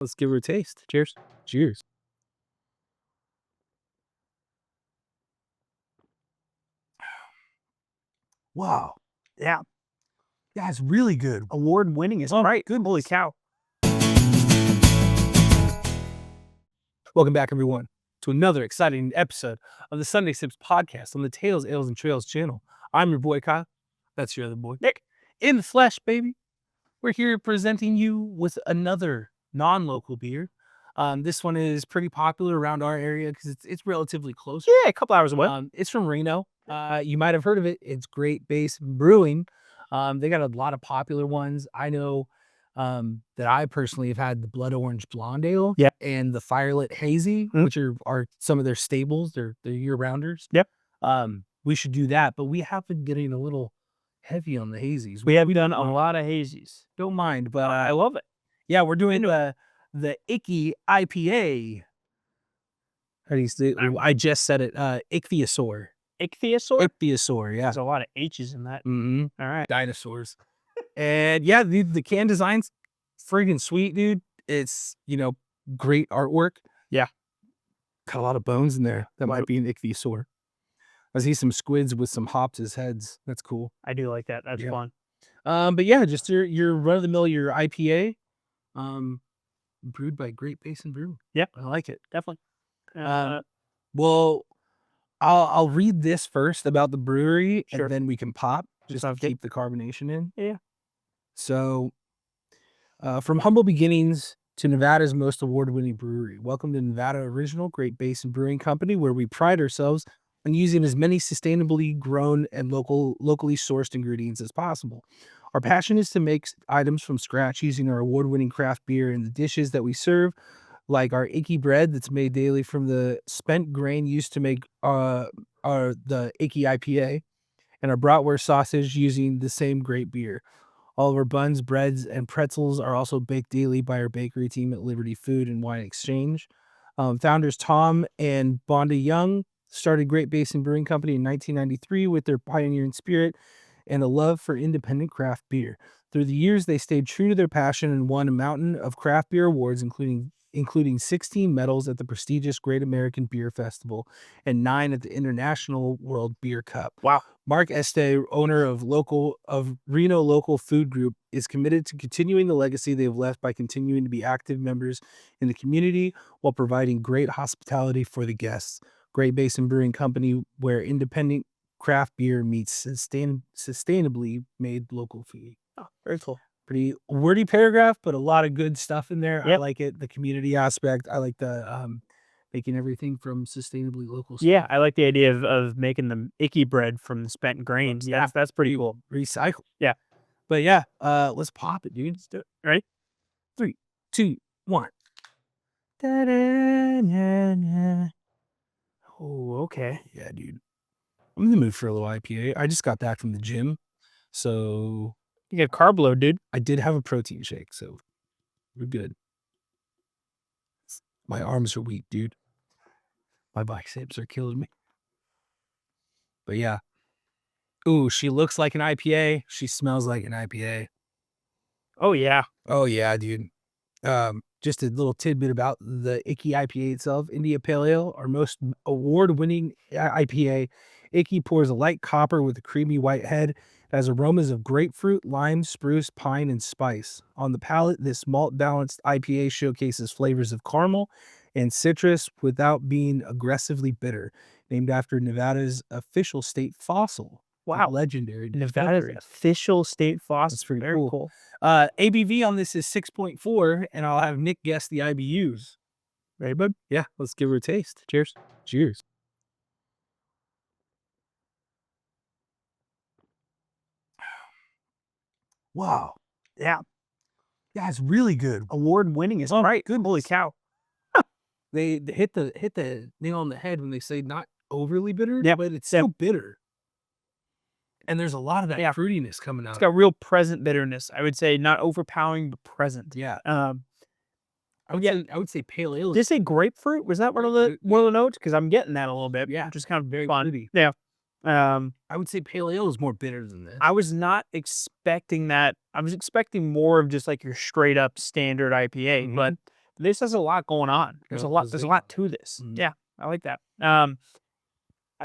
Let's give her a taste. Cheers. Cheers. Wow. Yeah. Yeah, it's really good. Award winning is right. good. Holy cow. Welcome back, everyone, to another exciting episode of the Sunday Sips podcast on the Tales, Ales, and Trails channel. I'm your boy, Kyle. That's your other boy, Nick. In the flesh, baby. We're here presenting you with another non-local beer. This one is pretty popular around our area because it's relatively close. Yeah, a couple hours away. It's from Reno. You might have heard of it. It's Great Basin Brewing. They got a lot of popular ones. I know that I personally have had the Blood Orange Blonde Ale and the Firelit Hazy, which are some of their staples. They're year-rounders. Yep. We should do that, but we have been getting a little heavy on the hazies. We have done a lot of hazies. Don't mind, but I love it. yeah, we're doing the Icky IPA. How do you say? I just said it. Ichthyosaur. Ichthyosaur? Ichthyosaur, yeah. There's a lot of H's in that. Mm-hmm. All right. Dinosaurs. And yeah, the can design's friggin' sweet, dude. It's, great artwork. Yeah. Got a lot of bones in there. That might be an ichthyosaur. I see some squids with some hops as heads. That's cool. I do like that. That's fun. But yeah, just your run-of-the-mill, your IPA, brewed by Great Basin Brewing. Yeah, I like it. Definitely. Well, I'll read this first about the brewery, Sure. and then we can pop just to keep the carbonation in. Yeah. So, from humble beginnings to Nevada's most award-winning brewery, welcome to Nevada Original Great Basin Brewing Company, where we pride ourselves on using as many sustainably grown and locally sourced ingredients as possible. Our passion is to make items from scratch using our award-winning craft beer and the dishes that we serve, like our Icky bread that's made daily from the spent grain used to make the Icky IPA, and our bratwurst sausage using the same great beer. All of our buns, breads, and pretzels are also baked daily by our bakery team at Liberty Food and Wine Exchange. Founders Tom and Bonda Young started Great Basin Brewing Company in 1993 with their pioneering spirit and a love for independent craft beer. Through the years, they stayed true to their passion and won a mountain of craft beer awards, including 16 medals at the prestigious Great American Beer Festival and 9 at the International World Beer Cup. Wow. Mark Este, owner of Reno Local Food Group, is committed to continuing the legacy they have left by continuing to be active members in the community while providing great hospitality for the guests. Great Basin Brewing Company, where independent craft beer meets sustainably made local food. Oh, very cool. Pretty wordy paragraph, but a lot of good stuff in there. Yep. I like it. The community aspect. I like the making everything from sustainably local stuff. Yeah, I like the idea of making the Icky bread from the spent grains. Yeah, that's pretty cool. Recycle. Yeah. But yeah, let's pop it, dude. Let's do it. Ready? 3, 2, 1. Oh, okay. Yeah, dude. I'm in the mood for a little IPA. I just got back from the gym, so You get carb load, dude. I did have a protein shake, so we're good. My arms are weak, dude. My biceps are killing me. But yeah. Ooh, she looks like an IPA. She smells like an IPA. Oh, yeah. Oh, yeah, dude. Just a little tidbit about the Icky IPA itself. India Pale Ale, our most award-winning IPA. Icky pours a light copper with a creamy white head. It has aromas of grapefruit, lime, spruce, pine, and spice. On the palate, this malt-balanced IPA showcases flavors of caramel and citrus without being aggressively bitter. Named after Nevada's official state fossil. Wow. Legendary. Nevada's official state fossil. That's pretty Very cool. ABV on this is 6.4, and I'll have Nick guess the IBUs. Ready, bud? Yeah, let's give her a taste. Cheers. Cheers. Wow. Yeah. Yeah, it's really good. Award winning is right. Good. Holy cow. They hit the nail on the head when they say not overly bitter, but it's still bitter. And there's a lot of that fruitiness coming out. It's got real present bitterness. I would say not overpowering, but present. Yeah. I would say pale ale. Did you say grapefruit? Was that one of the notes? Because I'm getting that a little bit. Yeah. Which is kind of very fun. fruity. Yeah. I would say pale ale is more bitter than this. I was not expecting that. I was expecting more of just like your straight up standard IPA, but this has a lot going on. There's a lot. There's a lot to this. Mhm. Yeah, I like that.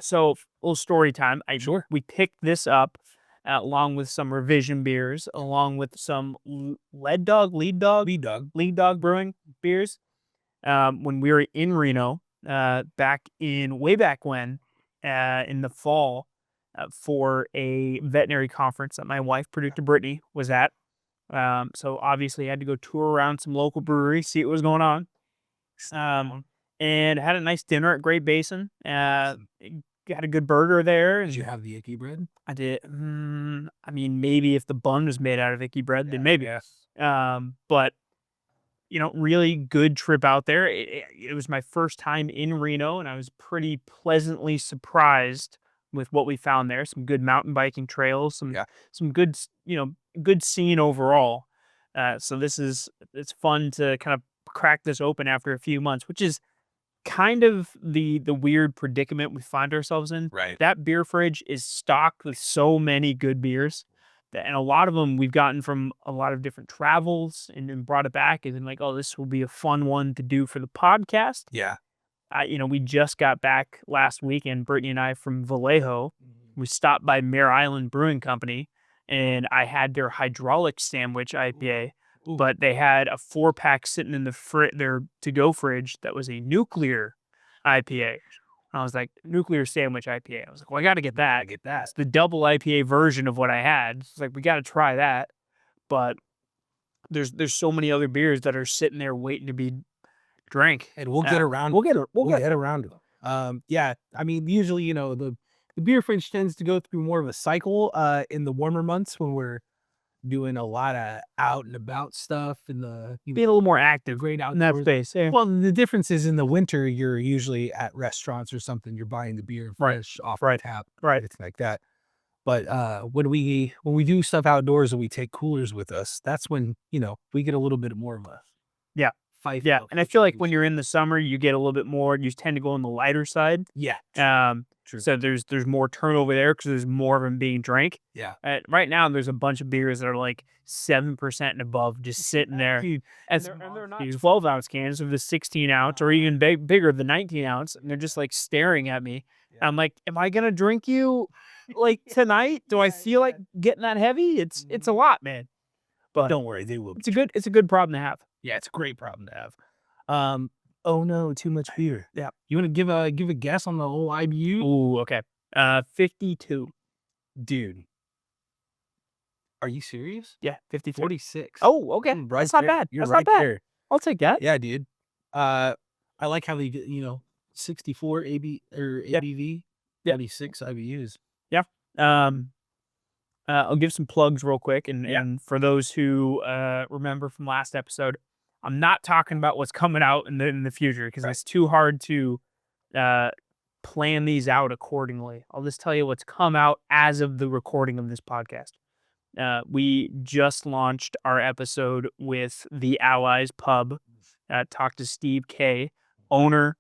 So little story time. Sure. We picked this up along with some revision beers, along with some lead dog, Lead dog. lead dog brewing beers. When we were in Reno, way back when, in the fall, for a veterinary conference that my wife, producer Brittany, was at. So obviously, I had to go tour around some local breweries, see what was going on. And had a nice dinner at Great Basin. Got a good burger there. Did you have the icky bread? I did. I mean, maybe if the bun was made out of icky bread, then maybe. But really good trip out there. It was my first time in Reno, and I was pretty pleasantly surprised with what we found there. Some good mountain biking trails, some good, good scene overall. So it's fun to kind of crack this open after a few months, which is kind of the weird predicament we find ourselves in. Right. That beer fridge is stocked with so many good beers. And a lot of them we've gotten from a lot of different travels and brought it back and then like, oh, this will be a fun one to do for the podcast. Yeah. We just got back last weekend, Brittany and I, from Vallejo. We stopped by Mare Island Brewing Company, and I had their hydraulic sandwich IPA, Ooh. but they had a 4-pack sitting in their to-go fridge that was a nuclear IPA. And I was like, nuclear sandwich IPA. I was like, well, I got to get that. It's the double IPA version of what I had. It's like, we got to try that. But there's so many other beers that are sitting there waiting to be drank. And we'll get around. We'll get around to them. Yeah. I mean, usually, the beer fridge tends to go through more of a cycle in the warmer months when we're doing a lot of out and about stuff in the being a little more active, great in that outdoors. space. Yeah. Well, the difference is in the winter, you're usually at restaurants or something. You're buying the beer fresh off the tap, it's like that. But when we do stuff outdoors and we take coolers with us, that's when we get a little bit more of a fight. Yeah, and I feel like when you're in the summer, you get a little bit more. You tend to go on the lighter side. Yeah. True. So there's more turnover there because there's more of them being drank. Yeah. Right now, there's a bunch of beers that are like 7% and above, just sitting there. And they're not 12-ounce cans of the 16-ounce or even bigger, the 19-ounce, and they're just like staring at me. Yeah. I'm like, am I gonna drink you like tonight? Do I feel like getting that heavy? It's a lot, man. But don't worry, they will. It's a good problem to have. Yeah, it's a great problem to have. Oh no, too much beer. Yeah. You want to give a guess on the whole IBU? Ooh, okay. 52. Dude. Are you serious? Yeah, 53. 46. Oh, okay. Right That's not there. bad. You're That's right not bad. there. I'll take that. Yeah, dude. I like how they get, 64 ABV, 26 IBUs. Yeah. I'll give some plugs real quick, and for those who remember from last episode, I'm not talking about what's coming out in the future because it's too hard to plan these out accordingly. I'll just tell you what's come out as of the recording of this podcast. We just launched our episode with the Allies Pub. Talked to Steve K, owner.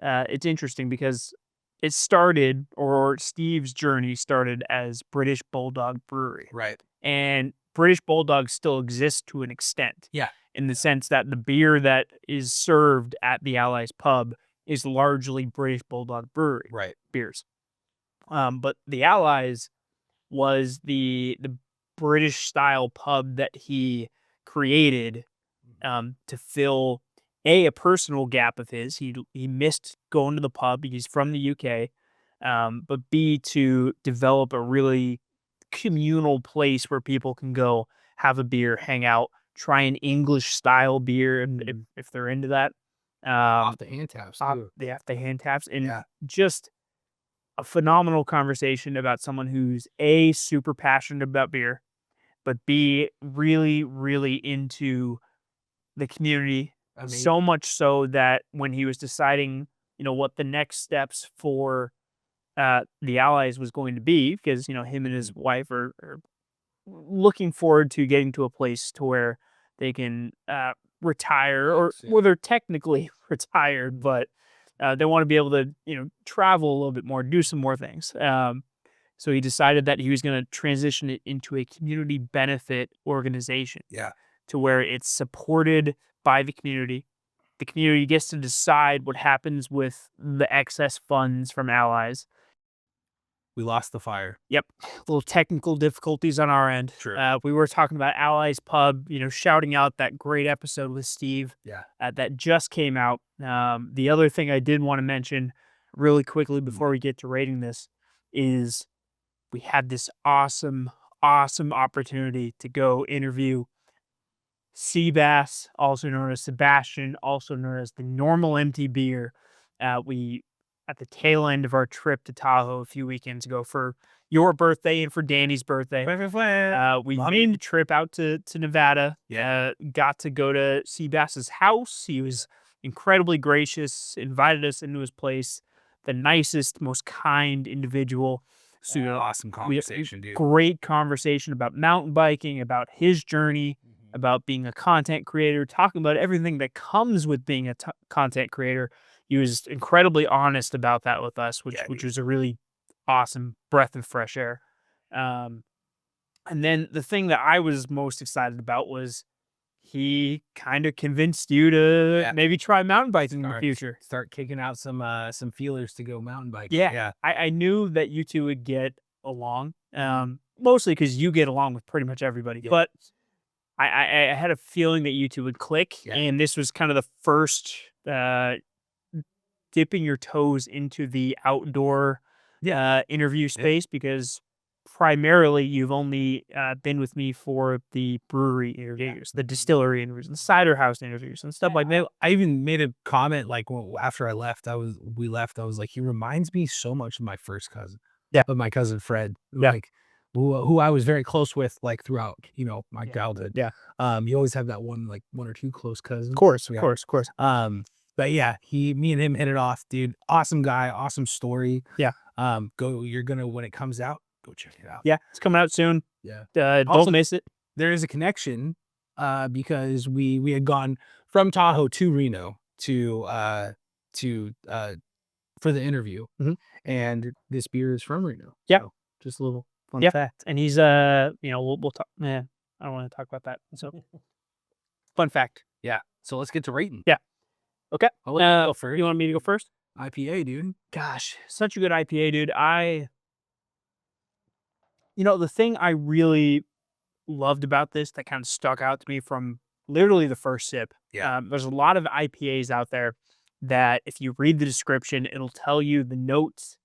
It's interesting because it started, or Steve's journey started as British Bulldog Brewery. Right. And British Bulldog still exists to an extent. Yeah. In the sense that the beer that is served at the Allies Pub is largely British Bulldog Brewery beers. But the Allies was the British style pub that he created to fill a personal gap of his. He missed going to the pub. He's from the UK. But B, to develop a really communal place where people can go have a beer, hang out, try an English style beer if they're into that. Off the hand taps. The hand taps. And just a phenomenal conversation about someone who's A, super passionate about beer, but B, really, really into the community. So much so that when he was deciding, what the next steps for the Allies was going to be, because, him and his wife are looking forward to getting to a place to where they can retire, or well, they're technically retired, but they want to be able to, travel a little bit more, do some more things. So he decided that he was going to transition it into a community benefit organization. Yeah. To where it's supported by the community. the community gets to decide what happens with the excess funds from allies. We lost the fire. Yep. Little technical difficulties on our end. True. We were talking about Allies Pub, shouting out that great episode with Steve Yeah. that just came out. The other thing I did want to mention really quickly before we get to rating this is we had this awesome, awesome opportunity to go interview Seabass, also known as Sebastian, also known as the Normal Empty Beer. We at the tail end of our trip to Tahoe a few weekends ago for your birthday and for Danny's birthday. We made the trip out to Nevada. Yeah. Got to go to Seabass's house. He was incredibly gracious, invited us into his place. The nicest, most kind individual. Super awesome conversation, dude. Great conversation about mountain biking, about his journey, about being a content creator, talking about everything that comes with being a content creator. He was incredibly honest about that with us, which was a really awesome breath of fresh air. And then the thing that I was most excited about was he kind of convinced you to maybe try mountain biking in the future. Start kicking out some feelers to go mountain biking. Yeah. I knew that you two would get along, mostly because you get along with pretty much everybody. But I had a feeling that you two would click, and this was kind of the first dipping your toes into the outdoor interview space because primarily you've only been with me for the brewery interviews, the distillery interviews, and the cider house interviews and stuff like that. I even made a comment like after I left, we left. I was like, he reminds me so much of my first cousin, of my cousin Fred, like who I was very close with like throughout my childhood. Yeah. You always have that one or two close cousins. Of course. But yeah, me and him hit it off, dude. Awesome guy, awesome story. Yeah. You're gonna when it comes out, go check it out. Yeah, it's coming out soon. Yeah. Don't miss it. There is a connection because we had gone from Tahoe to Reno to for the interview, and this beer is from Reno. Yeah. So, just a little fun fact. And he's we'll talk. I don't want to talk about that. So fun fact. Yeah. So let's get to rating. Yeah. Okay. I'll let you go first. You want me to go first? IPA, dude. Gosh, such a good IPA, dude. The thing I really loved about this that kind of stuck out to me from literally the first sip. Yeah. There's a lot of IPAs out there that if you read the description, it'll tell you the notes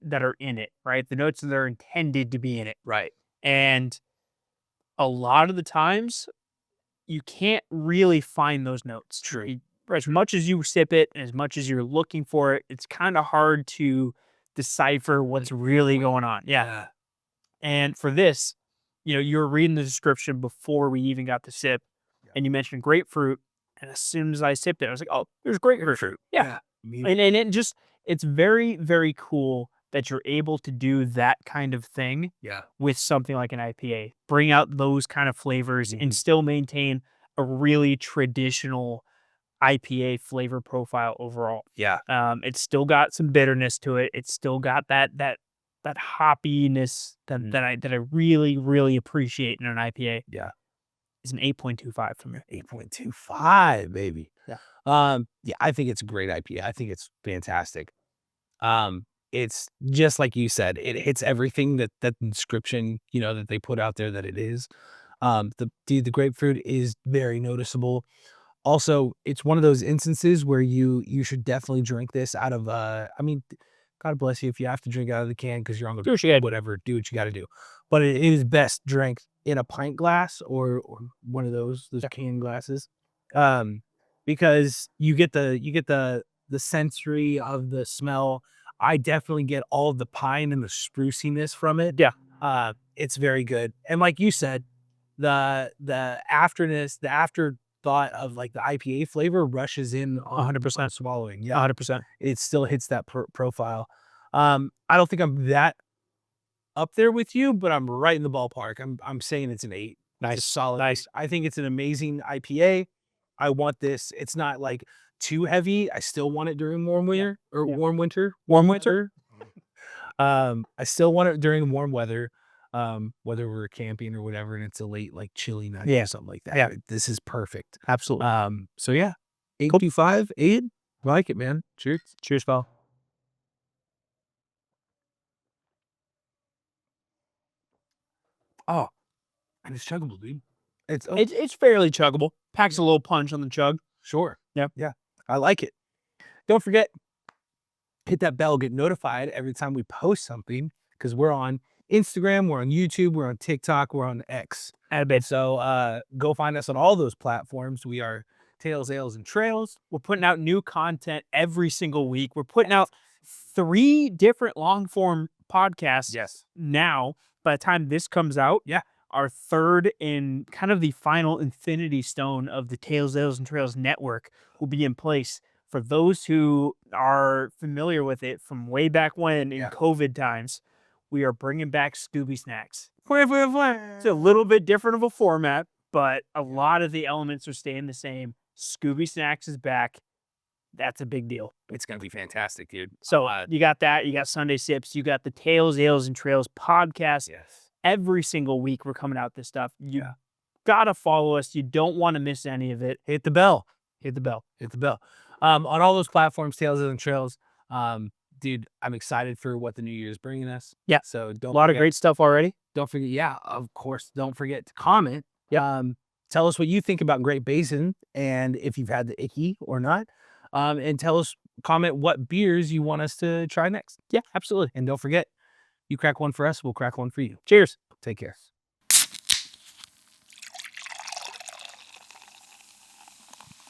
that are in it, right? The notes that are intended to be in it. Right. And a lot of the times you can't really find those notes. True. As much as you sip it and as much as you're looking for it, it's kind of hard to decipher what's really going on. Yeah. And for this, you were reading the description before we even got to sip, and you mentioned grapefruit. And as soon as I sipped it, I was like, oh, there's grapefruit. Yeah. And it's very, very cool that you're able to do that kind of thing with something like an IPA. Bring out those kind of flavors and still maintain a really traditional IPA flavor profile overall. Yeah. It's still got some bitterness to it. It's still got that hoppiness that I really, really appreciate in an IPA. Yeah. It's an 8.25 from me. 8.25, baby. Yeah. I think it's a great IPA. I think it's fantastic. It's just like you said, it hits everything that the description, that they put out there that it is. The grapefruit is very noticeable. Also, it's one of those instances where you should definitely drink this out of God bless you if you have to drink out of the can because you're on the whatever, do what you got to do. But it is best drank in a pint glass or one of those can glasses, because you get the sensory of the smell. I definitely get all of the pine and the spruciness from it. Yeah, it's very good. And like you said, the afterthought of like the IPA flavor rushes in 100% swallowing. Yeah, 100%. It still hits that profile. I don't think I'm that up there with you, but I'm right in the ballpark. I'm saying it's an 8. Nice. It's solid. Nice. I think it's an amazing IPA. I want this. It's not like too heavy. I still want it during warm winter warm winter. Warm winter. I still want it during warm weather. Whether we're camping or whatever, and it's a late, like chilly night or something like that. Yeah. This is perfect. Absolutely. So yeah, 825, Aid. I like it, man. Cheers. Cheers, pal. Oh, and it's chuggable, dude. It's It's fairly chuggable. Packs a little punch on the chug. sure. Yeah. Yeah. I like it. Don't forget, hit that bell, get notified every time we post something, because we're on Instagram, we're on YouTube, we're on TikTok, we're on X. Atta So go find us on all those platforms. We are Tales, Ales, and Trails. We're putting out new content every single week. We're putting out 3 different long form podcasts Yes. now. By the time this comes out, Yeah. our 3rd and kind of the final infinity stone of the Tales, Ales, and Trails network will be in place. For those who are familiar with it from way back when in COVID times, we are bringing back Scooby Snacks. It's a little bit different of a format, but a lot of the elements are staying the same. Scooby Snacks is back. That's a big deal. It's going to be fantastic, dude. So you got that. You got Sunday Sips. You got the Tales, Ales, and Trails podcast. Yes. Every single week we're coming out with this stuff. You got to follow us. You don't want to miss any of it. Hit the bell. Hit the bell. Hit the bell. On all those platforms, Tales, Ales, and Trails. Dude, I'm excited for what the new year is bringing us. Yeah. So A lot of great stuff already. Don't forget. Yeah, of course. Don't forget to comment. Yeah. Tell us what you think about Great Basin and if you've had the Icky or not. And comment what beers you want us to try next. Yeah, absolutely. And don't forget, you crack one for us, we'll crack one for you. Cheers. Take care.